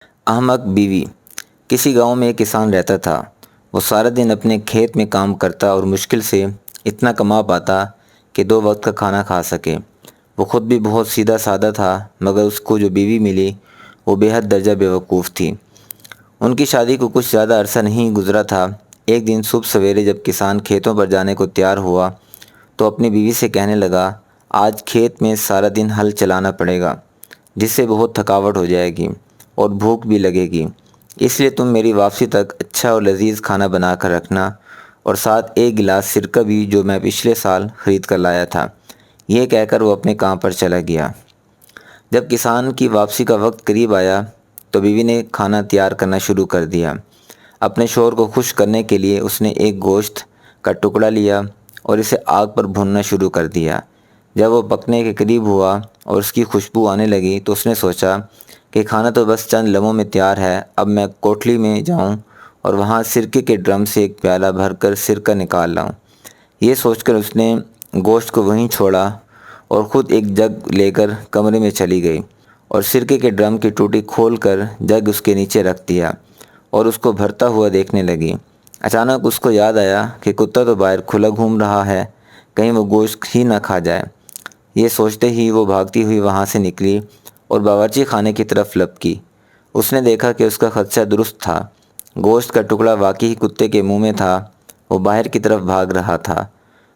احمق بیوی۔ کسی گاؤں میں ایک کسان رہتا تھا۔ وہ سارا دن اپنے کھیت میں کام کرتا اور مشکل سے اتنا کما پاتا کہ 2 وقت کا کھانا کھا سکے۔ وہ خود بھی بہت سیدھا سادہ تھا، مگر اس کو جو بیوی ملی وہ بے حد درجہ بیوقوف تھی۔ ان کی شادی کو کچھ زیادہ عرصہ نہیں گزرا تھا۔ ایک دن صبح سویرے جب کسان کھیتوں پر جانے کو تیار ہوا تو اپنی بیوی سے کہنے لگا، آج کھیت میں سارا دن ہل چلانا پڑے گا، جس سے بہت تھکاوٹ ہو جائے گی اور بھوک بھی لگے گی۔ اس لیے تم میری واپسی تک اچھا اور لذیذ کھانا بنا کر رکھنا، اور ساتھ ایک گلاس سرکہ بھی جو میں پچھلے سال خرید کر لایا تھا۔ یہ کہہ کر وہ اپنے کام پر چلا گیا۔ جب کسان کی واپسی کا وقت قریب آیا تو بیوی نے کھانا تیار کرنا شروع کر دیا۔ اپنے شوہر کو خوش کرنے کے لیے اس نے ایک گوشت کا ٹکڑا لیا اور اسے آگ پر بھوننا شروع کر دیا۔ جب وہ پکنے کے قریب ہوا اور اس کی خوشبو آنے لگی تو اس نے سوچا کہ کھانا تو بس چند لمحوں میں تیار ہے، اب میں کوٹھلی میں جاؤں اور وہاں سرکے کے ڈرم سے ایک پیالہ بھر کر سرکہ نکال لاؤں۔ یہ سوچ کر اس نے گوشت کو وہیں چھوڑا اور خود ایک جگ لے کر کمرے میں چلی گئی اور سرکے کے ڈرم کی ٹوٹی کھول کر جگ اس کے نیچے رکھ دیا اور اس کو بھرتا ہوا دیکھنے لگی۔ اچانک اس کو یاد آیا کہ کتا تو باہر کھلا گھوم رہا ہے، کہیں وہ گوشت ہی نہ کھا جائے۔ یہ سوچتے ہی وہ بھاگتی ہوئی وہاں سے نکلی اور باورچی خانے کی طرف لپکی۔ اس نے دیکھا کہ اس کا خدشہ درست تھا۔ گوشت کا ٹکڑا واقعی کتے کے منہ میں تھا۔ وہ باہر کی طرف بھاگ رہا تھا۔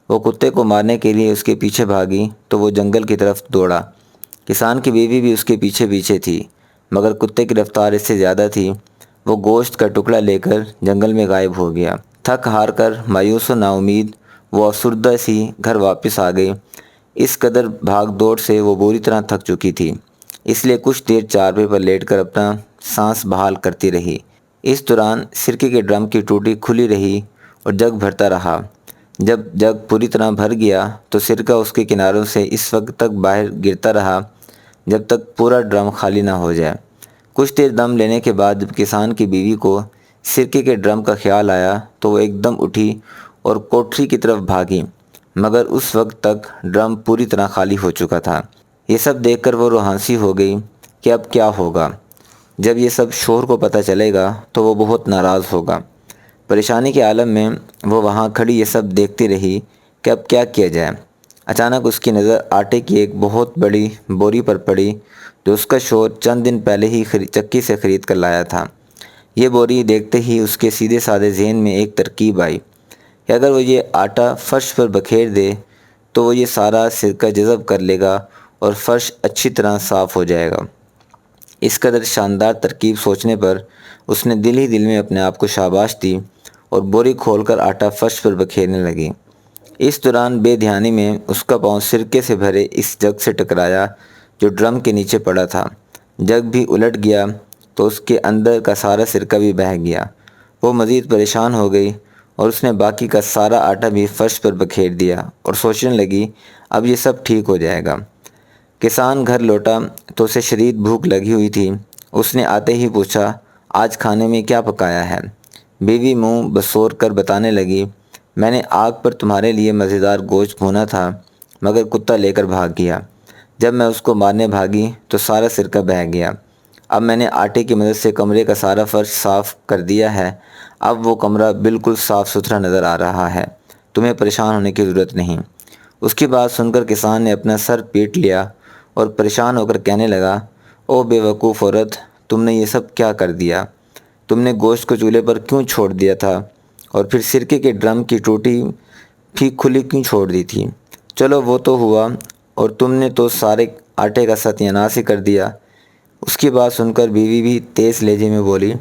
وہ کتے کو مارنے کے لیے اس کے پیچھے بھاگی تو وہ جنگل کی طرف دوڑا۔ کسان کی بیوی بھی اس کے پیچھے پیچھے تھی، مگر کتے کی رفتار اس سے زیادہ تھی۔ وہ گوشت کا ٹکڑا لے کر جنگل میں غائب ہو گیا۔ تھک ہار کر مایوس و نا امید وہ افسردہ سی گھر واپس آ گئی۔ اس قدر بھاگ دوڑ سے وہ بری طرح تھک چکی تھی، اس لیے کچھ دیر چارپے پر لیٹ کر اپنا سانس بحال کرتی رہی۔ اس دوران سرکے کے ڈرم کی ٹوٹی کھلی رہی اور جگ بھرتا رہا۔ جب جگ پوری طرح بھر گیا تو سرکہ اس کے کناروں سے اس وقت تک باہر گرتا رہا جب تک پورا ڈرم خالی نہ ہو جائے۔ کچھ دیر دم لینے کے بعد جب کسان کی بیوی کو سرکے کے ڈرم کا خیال آیا تو وہ ایک دم اٹھی اور کوٹھری کی طرف بھاگی، مگر اس وقت تک ڈرم پوری طرح خالی ہو چکا تھا۔ یہ سب دیکھ کر وہ روحانسی ہو گئی کہ اب کیا ہوگا۔ جب یہ سب شوہر کو پتہ چلے گا تو وہ بہت ناراض ہوگا۔ پریشانی کے عالم میں وہ وہاں کھڑی یہ سب دیکھتی رہی کہ اب کیا کیا جائے۔ اچانک اس کی نظر آٹے کی ایک بہت بڑی بوری پر پڑی جو اس کا شوہر چند دن پہلے ہی چکی سے خرید کر لایا تھا۔ یہ بوری دیکھتے ہی اس کے سیدھے سادے ذہن میں ایک ترکیب آئی کہ اگر وہ یہ آٹا فرش پر بکھیر دے تو وہ یہ سارا سرکہ جذب کر لے گا اور فرش اچھی طرح صاف ہو جائے گا۔ اس قدر شاندار ترکیب سوچنے پر اس نے دل ہی دل میں اپنے آپ کو شاباش دی اور بوری کھول کر آٹا فرش پر بکھیرنے لگی۔ اس دوران بے دھیانی میں اس کا پاؤں سرکے سے بھرے اس جگ سے ٹکرایا جو ڈرم کے نیچے پڑا تھا۔ جگ بھی الٹ گیا تو اس کے اندر کا سارا سرکہ بھی بہہ گیا۔ وہ مزید پریشان ہو گئی اور اس نے باقی کا سارا آٹا بھی فرش پر بکھیر دیا اور سوچنے لگی اب یہ سب ٹھیک ہو جائے گا۔ کسان گھر لوٹا تو اسے شدید بھوک لگی ہوئی تھی۔ اس نے آتے ہی پوچھا، آج کھانے میں کیا پکایا ہے؟ بیوی منہ بسور کر بتانے لگی، میں نے آگ پر تمہارے لیے مزیدار گوشت بھونا تھا، مگر کتا لے کر بھاگ گیا۔ جب میں اس کو مارنے بھاگی تو سارا سرکہ بہہ گیا۔ اب میں نے آٹے کی مدد سے کمرے کا سارا فرش صاف کر دیا ہے۔ اب وہ کمرہ بالکل صاف ستھرا نظر آ رہا ہے۔ تمہیں پریشان ہونے کی ضرورت نہیں۔ اس کی بات سن کر کسان نے اپنا سر پیٹ لیا اور پریشان ہو کر کہنے لگا، او بے وقوف عورت، تم نے یہ سب کیا کر دیا؟ تم نے گوشت کو چولہے پر کیوں چھوڑ دیا تھا اور پھر سرکے کے ڈرم کی ٹوٹی بھی کھلی کیوں چھوڑ دی تھی؟ چلو وہ تو ہوا، اور تم نے تو سارے آٹے کا ستیہ ناش ہی کر دیا۔ اس کی بات سن کر بیوی بھی تیز لہجے میں بولی،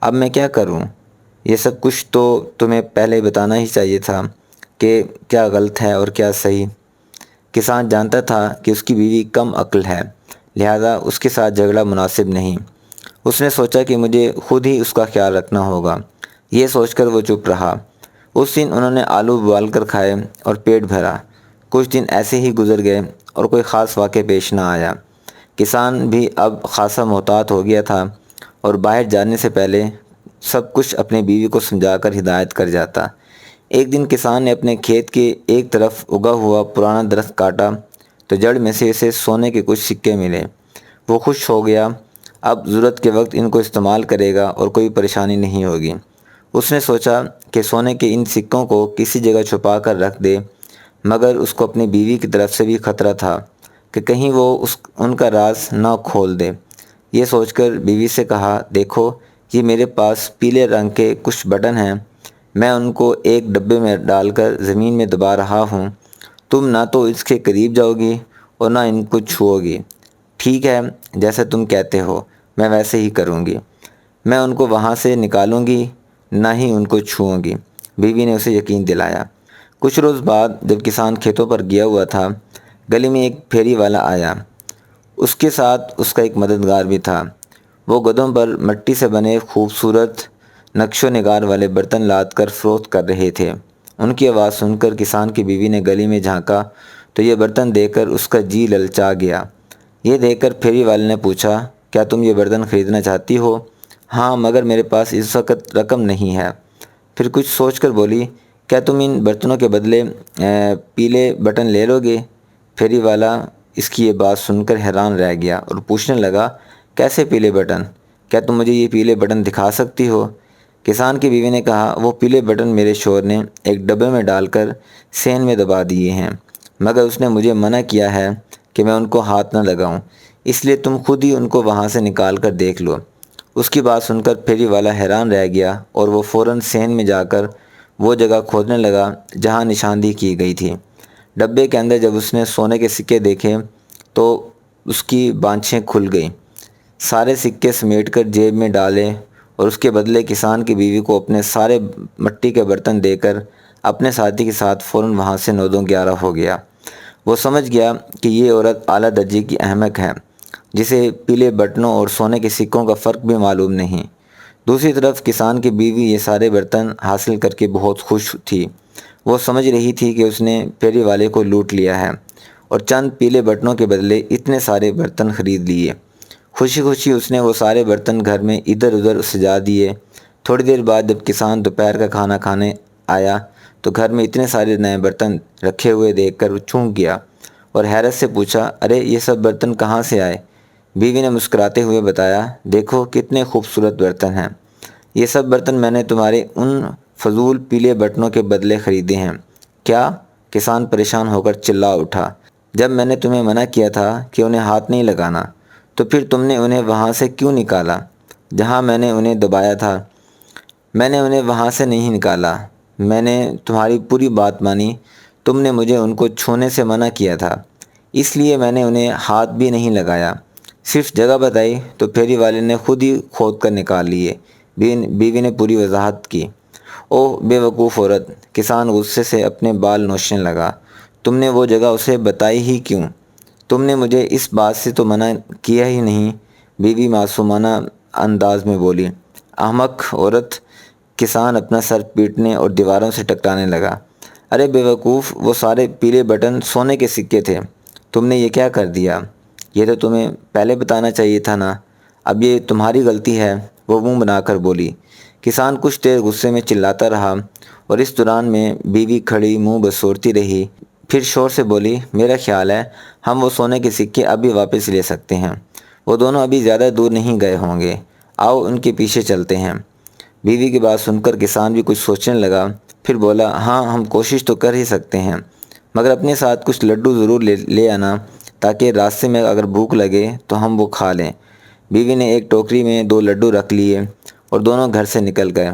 اب میں کیا کروں؟ یہ سب کچھ تو تمہیں پہلے بتانا ہی چاہیے تھا کہ کیا غلط ہے اور کیا صحیح۔ کسان جانتا تھا کہ اس کی بیوی کم عقل ہے، لہذا اس کے ساتھ جھگڑا مناسب نہیں۔ اس نے سوچا کہ مجھے خود ہی اس کا خیال رکھنا ہوگا۔ یہ سوچ کر وہ چپ رہا۔ اس دن انہوں نے آلو ابال کر کھائے اور پیٹ بھرا۔ کچھ دن ایسے ہی گزر گئے اور کوئی خاص واقعہ پیش نہ آیا۔ کسان بھی اب خاصا محتاط ہو گیا تھا اور باہر جانے سے پہلے سب کچھ اپنی بیوی کو سمجھا کر ہدایت کر جاتا۔ ایک دن کسان نے اپنے کھیت کے ایک طرف اگا ہوا پرانا درخت کاٹا تو جڑ میں سے اسے سونے کے کچھ سکے ملے۔ وہ خوش ہو گیا۔ اب ضرورت کے وقت ان کو استعمال کرے گا اور کوئی پریشانی نہیں ہوگی۔ اس نے سوچا کہ سونے کے ان سکوں کو کسی جگہ چھپا کر رکھ دے، مگر اس کو اپنی بیوی کی طرف سے بھی خطرہ تھا کہ کہیں وہ ان کا راز نہ کھول دے۔ یہ سوچ کر بیوی سے کہا، دیکھو یہ میرے پاس پیلے رنگ کے کچھ بٹن ہیں، میں ان کو ایک ڈبے میں ڈال کر زمین میں دبا رہا ہوں، تم نہ تو اس کے قریب جاؤ گی اور نہ ان کو چھوؤ گی۔ ٹھیک ہے، جیسے تم کہتے ہو میں ویسے ہی کروں گی، میں ان کو وہاں سے نکالوں گی، نہ ہی ان کو چھوؤں گی۔ بیوی نے اسے یقین دلایا۔ کچھ روز بعد جب کسان کھیتوں پر گیا ہوا تھا، گلی میں ایک پھیری والا آیا۔ اس کے ساتھ اس کا ایک مددگار بھی تھا۔ وہ گدھوں پر مٹی سے بنے خوبصورت نقش و نگار والے برتن لاد کر فروخت کر رہے تھے۔ ان کی آواز سن کر کسان کی بیوی نے گلی میں جھانکا تو یہ برتن دیکھ کر اس کا جی للچا گیا۔ یہ دیکھ کر پھیری والے نے پوچھا، کیا تم یہ برتن خریدنا چاہتی ہو؟ ہاں، مگر میرے پاس اس وقت رقم نہیں ہے۔ پھر کچھ سوچ کر بولی، کیا تم ان برتنوں کے بدلے پیلے بٹن لے لو گے؟ پھیری والا اس کی یہ بات سن کر حیران رہ گیا اور پوچھنے لگا، کیسے پیلے بٹن؟ کیا تم مجھے یہ پیلے بٹن دکھا سکتی ہو؟ کسان کی بیوی نے کہا، وہ پیلے بٹن میرے شوہر نے ایک ڈبے میں ڈال کر سین میں دبا دیے ہیں، مگر اس نے مجھے منع کیا ہے کہ میں ان کو ہاتھ نہ لگاؤں، اس لیے تم خود ہی ان کو وہاں سے نکال کر دیکھ لو۔ اس کی بات سن کر پھیری والا حیران رہ گیا اور وہ فوراً سین میں جا کر وہ جگہ کھودنے لگا جہاں نشاندہی کی گئی تھی۔ ڈبے کے اندر جب اس نے سونے کے سکے دیکھے تو اس کی بانچھیں کھل گئیں۔ سارے سکے سمیٹ کر جیب میں ڈالے اور اس کے بدلے کسان کی بیوی کو اپنے سارے مٹی کے برتن دے کر اپنے ساتھی کے ساتھ فوراً وہاں سے 9-11 ہو گیا۔ وہ سمجھ گیا کہ یہ عورت اعلیٰ درجے کی احمق ہے، جسے پیلے بٹنوں اور سونے کے سکوں کا فرق بھی معلوم نہیں۔ دوسری طرف کسان کی بیوی یہ سارے برتن حاصل کر کے بہت خوش تھی۔ وہ سمجھ رہی تھی کہ اس نے پھیری والے کو لوٹ لیا ہے اور چند پیلے بٹنوں کے بدلے اتنے سارے برتن خرید لیے۔ خوشی خوشی اس نے وہ سارے برتن گھر میں ادھر ادھر سجا دیے۔ تھوڑی دیر بعد جب کسان دوپہر کا کھانا کھانے آیا تو گھر میں اتنے سارے نئے برتن رکھے ہوئے دیکھ کر وہ چونک گیا اور حیرت سے پوچھا، ارے یہ سب برتن کہاں سے آئے؟ بیوی نے مسکراتے ہوئے بتایا، دیکھو کتنے خوبصورت برتن ہیں، یہ سب برتن میں نے تمہارے ان فضول پیلے بٹنوں کے بدلے خریدے ہیں۔ کیا؟ کسان پریشان ہو کر چلا اٹھا، جب میں نے تمہیں منع کیا تھا کہ انہیں ہاتھ نہیں لگانا تو پھر تم نے انہیں وہاں سے کیوں نکالا جہاں میں نے انہیں دبایا تھا؟ میں نے انہیں وہاں سے نہیں نکالا، میں نے تمہاری پوری بات مانی، تم نے مجھے ان کو چھونے سے منع کیا تھا، اس لیے میں نے انہیں ہاتھ بھی نہیں لگایا، صرف جگہ بتائی تو پھیری والے نے خود ہی کھود کر نکال لیے۔ بیوی نے پوری وضاحت کی۔ اوہ بے وقوف عورت! کسان غصے سے اپنے بال نوچنے لگا، تم نے وہ جگہ اسے بتائی ہی کیوں؟ تم نے مجھے اس بات سے تو منع کیا ہی نہیں، بیوی معصومانہ انداز میں بولی۔ احمق عورت! کسان اپنا سر پیٹنے اور دیواروں سے ٹکرانے لگا۔ ارے بے وقوف، وہ سارے پیلے بٹن سونے کے سکے تھے، تم نے یہ کیا کر دیا؟ یہ تو تمہیں پہلے بتانا چاہیے تھا نا، اب یہ تمہاری غلطی ہے، وہ منہ بنا کر بولی۔ کسان کچھ دیر غصے میں چلاتا رہا اور اس دوران میں بیوی کھڑی منہ بسورتی رہی، پھر شور سے بولی، میرا خیال ہے ہم وہ سونے کے سکے ابھی واپس لے سکتے ہیں، وہ دونوں ابھی زیادہ دور نہیں گئے ہوں گے، آؤ ان کے پیچھے چلتے ہیں۔ بیوی کی بات سن کر کسان بھی کچھ سوچنے لگا، پھر بولا، ہاں ہم کوشش تو کر ہی سکتے ہیں، مگر اپنے ساتھ کچھ لڈو ضرور لے آنا تاکہ راستے میں اگر بھوک لگے تو ہم وہ کھا لیں۔ بیوی نے ایک ٹوکری میں 2 لڈو رکھ لیے اور دونوں گھر سے نکل گئے۔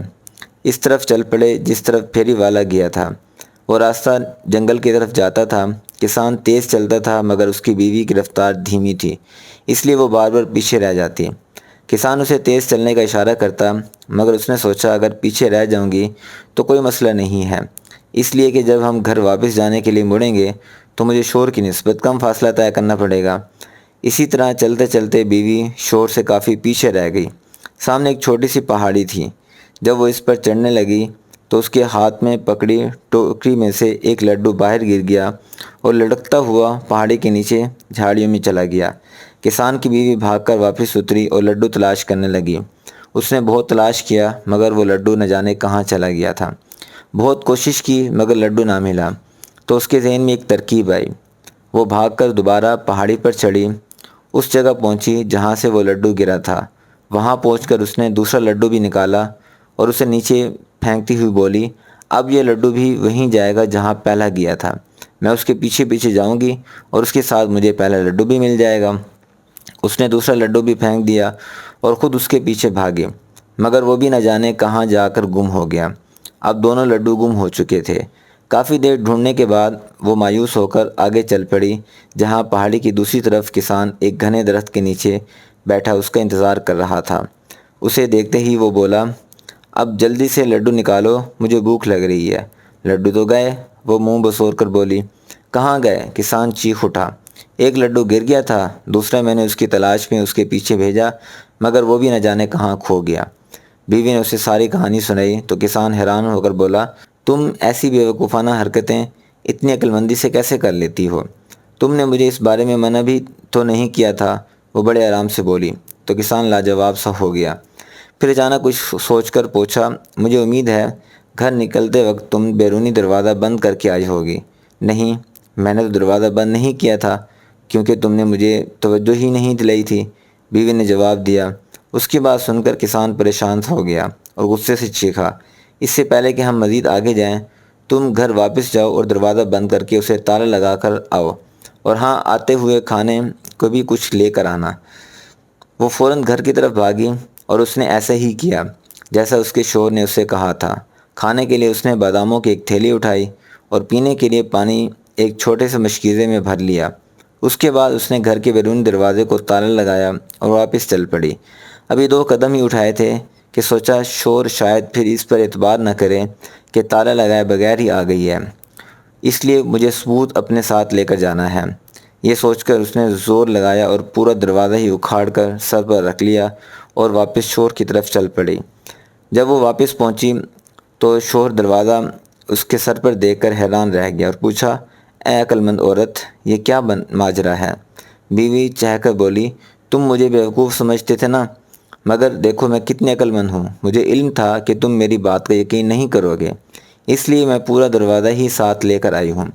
اس طرف چل پڑے جس طرف پھیری والا گیا تھا۔ وہ راستہ جنگل کی طرف جاتا تھا۔ کسان تیز چلتا تھا مگر اس کی بیوی کی رفتار دھیمی تھی، اس لیے وہ بار بار پیچھے رہ جاتی۔ کسان اسے تیز چلنے کا اشارہ کرتا مگر اس نے سوچا اگر پیچھے رہ جاؤں گی تو کوئی مسئلہ نہیں ہے، اس لیے کہ جب ہم گھر واپس جانے کے لیے مڑیں گے تو مجھے شور کی نسبت کم فاصلہ طے کرنا پڑے گا۔ اسی طرح چلتے چلتے بیوی شور سے کافی پیچھے رہ گئی۔ سامنے ایک چھوٹی سی پہاڑی تھی۔ جب وہ اس پر چڑھنے لگی تو اس کے ہاتھ میں پکڑی ٹوکری میں سے ایک لڈو باہر گر گیا اور لڑکتا ہوا پہاڑی کے نیچے جھاڑیوں میں چلا گیا۔ کسان کی بیوی بھاگ کر واپس اتری اور لڈو تلاش کرنے لگی۔ اس نے بہت تلاش کیا مگر وہ لڈو نہ جانے کہاں چلا گیا تھا۔ بہت کوشش کی مگر لڈو نہ ملا تو اس کے ذہن میں ایک ترکیب آئی۔ وہ بھاگ کر دوبارہ پہاڑی پر چڑھی اس جگہ پہنچی جہاں سے وہ لڈو گرا تھا۔ وہاں پہنچ کر اس نے دوسرا لڈو بھی نکالا اور اسے نیچے پھینکتی ہوئی بولی، اب یہ لڈو بھی وہیں جائے گا جہاں پہلا گیا تھا۔ میں اس کے پیچھے پیچھے جاؤں گی اور اس کے ساتھ مجھے پہلا لڈو بھی مل جائے گا۔ اس نے دوسرا لڈو بھی پھینک دیا اور خود اس کے پیچھے بھاگی، مگر وہ بھی نہ جانے کہاں جا کر گم ہو گیا۔ اب دونوں لڈو گم ہو چکے تھے۔ کافی دیر ڈھونڈنے کے بعد وہ مایوس ہو کر آگے چل پڑی، جہاں پہاڑی کی دوسری طرف کسان ایک گھنے درخت کے نیچے بیٹھا اس کا انتظار کر رہا تھا۔ اسے دیکھتے ہی وہ بولا، اب جلدی سے لڈو نکالو، مجھے بھوک لگ رہی ہے۔ لڈو تو گئے، وہ منہ بسور کر بولی۔ کہاں گئے؟ کسان چیخ اٹھا۔ ایک لڈو گر گیا تھا، دوسرا میں نے اس کی تلاش میں اس کے پیچھے بھیجا، مگر وہ بھی نہ جانے کہاں کھو گیا۔ بیوی نے اسے ساری کہانی سنائی تو کسان حیران ہو کر بولا، تم ایسی بیوقوفانہ حرکتیں اتنی عقل مندی سے کیسے کر لیتی ہو؟ تم نے مجھے اس بارے میں منع بھی تو نہیں کیا تھا؟ وہ بڑے آرام سے بولی تو کسان لاجواب سا ہو گیا۔ پھر اچانک کچھ سوچ کر پوچھا، مجھے امید ہے گھر نکلتے وقت تم بیرونی دروازہ بند کر کے آئی ہوگی؟ نہیں، میں نے تو دروازہ بند نہیں کیا تھا کیونکہ تم نے مجھے توجہ ہی نہیں دلائی تھی، بیوی نے جواب دیا۔ اس کی بات سن کر کسان پریشان ہو گیا اور غصے سے چیخا، اس سے پہلے کہ ہم مزید آگے جائیں، تم گھر واپس جاؤ اور دروازہ بند کر کے اسے تالا لگا کر آؤ، اور ہاں، آتے ہوئے کھانے کو بھی کچھ لے کر آنا۔ وہ فوراً گھر کی طرف بھاگی اور اس نے ایسا ہی کیا جیسا اس کے شوہر نے اسے کہا تھا۔ کھانے کے لیے اس نے باداموں کی ایک تھیلی اٹھائی اور پینے کے لیے پانی ایک چھوٹے سے مشکیزے میں بھر لیا۔ اس کے بعد اس نے گھر کے بیرونی دروازے کو تالا لگایا اور واپس چل پڑی۔ ابھی 2 قدم ہی اٹھائے تھے کہ سوچا شوہر شاید پھر اس پر اعتبار نہ کرے کہ تالا لگائے بغیر ہی آ گئی ہے، اس لیے مجھے ثبوت اپنے ساتھ لے کر جانا ہے۔ یہ سوچ کر اس نے زور لگایا اور پورا دروازہ ہی اکھاڑ کر سر پر رکھ لیا اور واپس شوہر کی طرف چل پڑی۔ جب وہ واپس پہنچی تو شوہر دروازہ اس کے سر پر دیکھ کر حیران رہ گیا اور پوچھا، اے عقل مند عورت، یہ کیا ماجرا ہے؟ بیوی چہہ کر بولی، تم مجھے بیوقوف سمجھتے تھے نا، مگر دیکھو میں کتنی عقل مند ہوں۔ مجھے علم تھا کہ تم میری بات کا یقین نہیں کرو گے، اس لیے میں پورا دروازہ ہی ساتھ لے کر آئی ہوں۔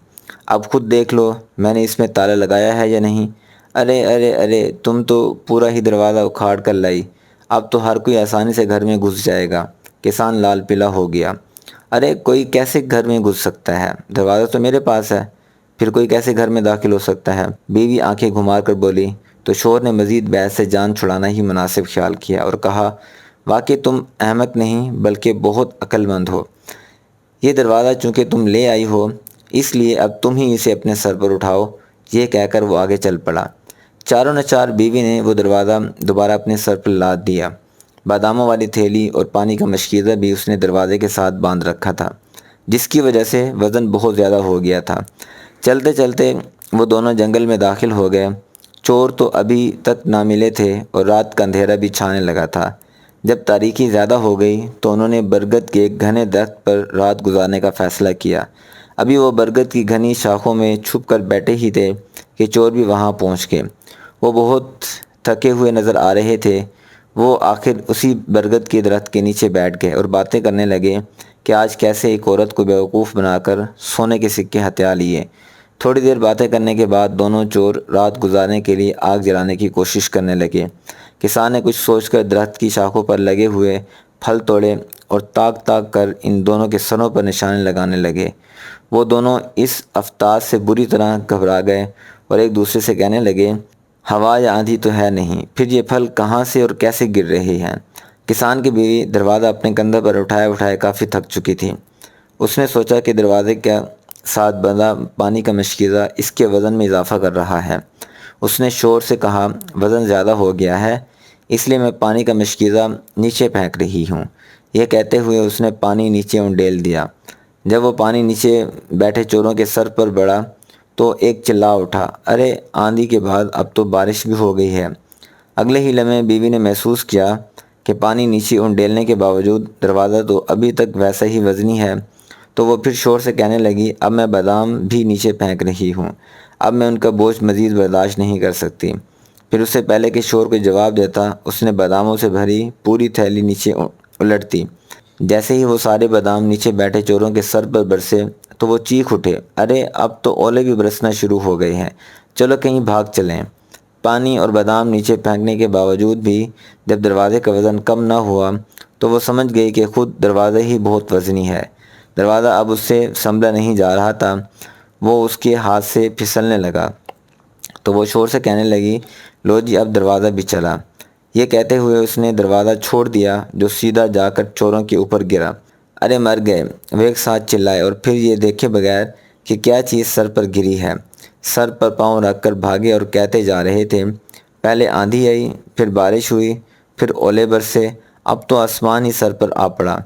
اب خود دیکھ لو میں نے اس میں تالا لگایا ہے یا نہیں۔ ارے ارے ارے، تم تو پورا ہی دروازہ اکھاڑ کر لائی، اب تو ہر کوئی آسانی سے گھر میں گھس جائے گا۔ کسان لال پلا ہو گیا۔ ارے کوئی کیسے گھر میں گھس سکتا ہے؟ دروازہ تو میرے پاس ہے، پھر کوئی کیسے گھر میں داخل ہو سکتا ہے؟ بیوی آنکھیں گھما کر بولی تو شوہر نے مزید بحث سے جان چھڑانا ہی مناسب خیال کیا اور کہا، واقعی تم احمق نہیں بلکہ بہت عقل مند ہو۔ یہ دروازہ چونکہ تم لے آئی ہو اس لیے اب تم ہی اسے اپنے سر پر اٹھاؤ۔ یہ کہہ کر وہ آگے چل پڑا۔ چاروں نچار بیوی نے وہ دروازہ دوبارہ اپنے سر پر لاد دیا۔ باداموں والی تھیلی اور پانی کا مشکیزہ بھی اس نے دروازے کے ساتھ باندھ رکھا تھا، جس کی وجہ سے وزن بہت زیادہ ہو گیا تھا۔ چلتے چلتے وہ دونوں جنگل میں داخل ہو گئے۔ چور تو ابھی تک نہ ملے تھے اور رات کا اندھیرا بھی چھانے لگا تھا۔ جب تاریکی زیادہ ہو گئی تو انہوں نے برگد کے ایک گھنے درخت پر رات گزارنے کا فیصلہ کیا۔ ابھی وہ برگد کی گھنی شاخوں میں چھپ کر بیٹھے ہی تھے کہ چور بھی وہاں پہنچ گئے۔ وہ بہت تھکے ہوئے نظر آ رہے تھے۔ وہ آخر اسی برگد کے درخت کے نیچے بیٹھ گئے اور باتیں کرنے لگے کہ آج کیسے ایک عورت کو بیوقوف بنا کر سونے کے سکے ہتھیا لیے۔ تھوڑی دیر باتیں کرنے کے بعد دونوں چور رات گزارنے کے لیے آگ جلانے کی کوشش کرنے لگے۔ کسان نے کچھ سوچ کر درخت کی شاخوں پر لگے ہوئے پھل توڑے اور تاک تاک کر ان دونوں کے سروں پر نشانے لگانے لگے۔ وہ دونوں اس افتاد سے بری طرح گھبرا گئے اور ایک دوسرے سے کہنے لگے، ہوا یا آندھی تو ہے نہیں، پھر یہ پھل کہاں سے اور کیسے گر رہے ہیں؟ کسان کی بیوی دروازہ اپنے کندھے پر اٹھائے اٹھائے کافی تھک چکی تھی۔ اس نے سوچا کہ دروازے کے ساتھ بندھا پانی کا مشکیزہ اس کے وزن میں اضافہ کر رہا ہے۔ اس نے شور سے کہا، وزن زیادہ ہو گیا ہے، اس لیے میں پانی کا مشکیزہ نیچے پھینک رہی ہوں۔ یہ کہتے ہوئے اس نے پانی نیچے انڈیل دیا۔ جب وہ پانی نیچے بیٹھے چوروں کے سر پر بڑھا تو ایک چلا اٹھا، ارے آندھی کے بعد اب تو بارش بھی ہو گئی ہے۔ اگلے ہی لمحے بیوی نے محسوس کیا کہ پانی نیچے انڈیلنے کے باوجود دروازہ تو ابھی تک ویسا ہی وزنی ہے، تو وہ پھر شور سے کہنے لگی، اب میں بادام بھی نیچے پھینک رہی ہوں، اب میں ان کا بوجھ مزید برداشت نہیں کر سکتی۔ پھر اس سے پہلے کہ شور کو جواب دیتا اس نے باداموں سے بھری پوری تھیلی نیچے الٹ دی۔ جیسے ہی وہ سارے بادام نیچے بیٹھے چوروں کے سر پر برسے تو وہ چیخ اٹھے، ارے اب تو اولے بھی برسنا شروع ہو گئے ہیں، چلو کہیں بھاگ چلیں۔ پانی اور بادام نیچے پھینکنے کے باوجود بھی جب دروازے کا وزن کم نہ ہوا تو وہ سمجھ گئی کہ خود دروازہ ہی بہت وزنی ہے۔ دروازہ اب اس سے سنبھلا نہیں جا رہا تھا، وہ اس کے ہاتھ سے پھسلنے لگا۔ تو وہ شور سے کہنے لگی، لو جی اب دروازہ بھی چلا۔ یہ کہتے ہوئے اس نے دروازہ چھوڑ دیا جو سیدھا جا کر چوروں کے اوپر گرا۔ ارے مر گئے، وہ ایک ساتھ چلائے اور پھر یہ دیکھے بغیر کہ کیا چیز سر پر گری ہے، سر پر پاؤں رکھ کر بھاگے اور کہتے جا رہے تھے، پہلے آندھی آئی، پھر بارش ہوئی، پھر اولے برسے، اب تو آسمان ہی سر پر آ پڑا۔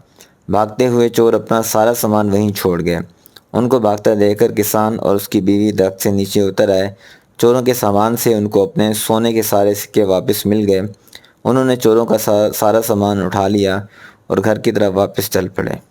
بھاگتے ہوئے چور اپنا سارا سامان وہیں چھوڑ گئے۔ ان کو بھاگتا دیکھ کر کسان اور اس کی بیوی درخت سے نیچے اتر آئے۔ چوروں کے سامان سے ان کو اپنے سونے کے سارے سکے واپس مل گئے۔ انہوں نے چوروں کا سارا سامان اٹھا لیا اور گھر کی طرف واپس چل پڑے۔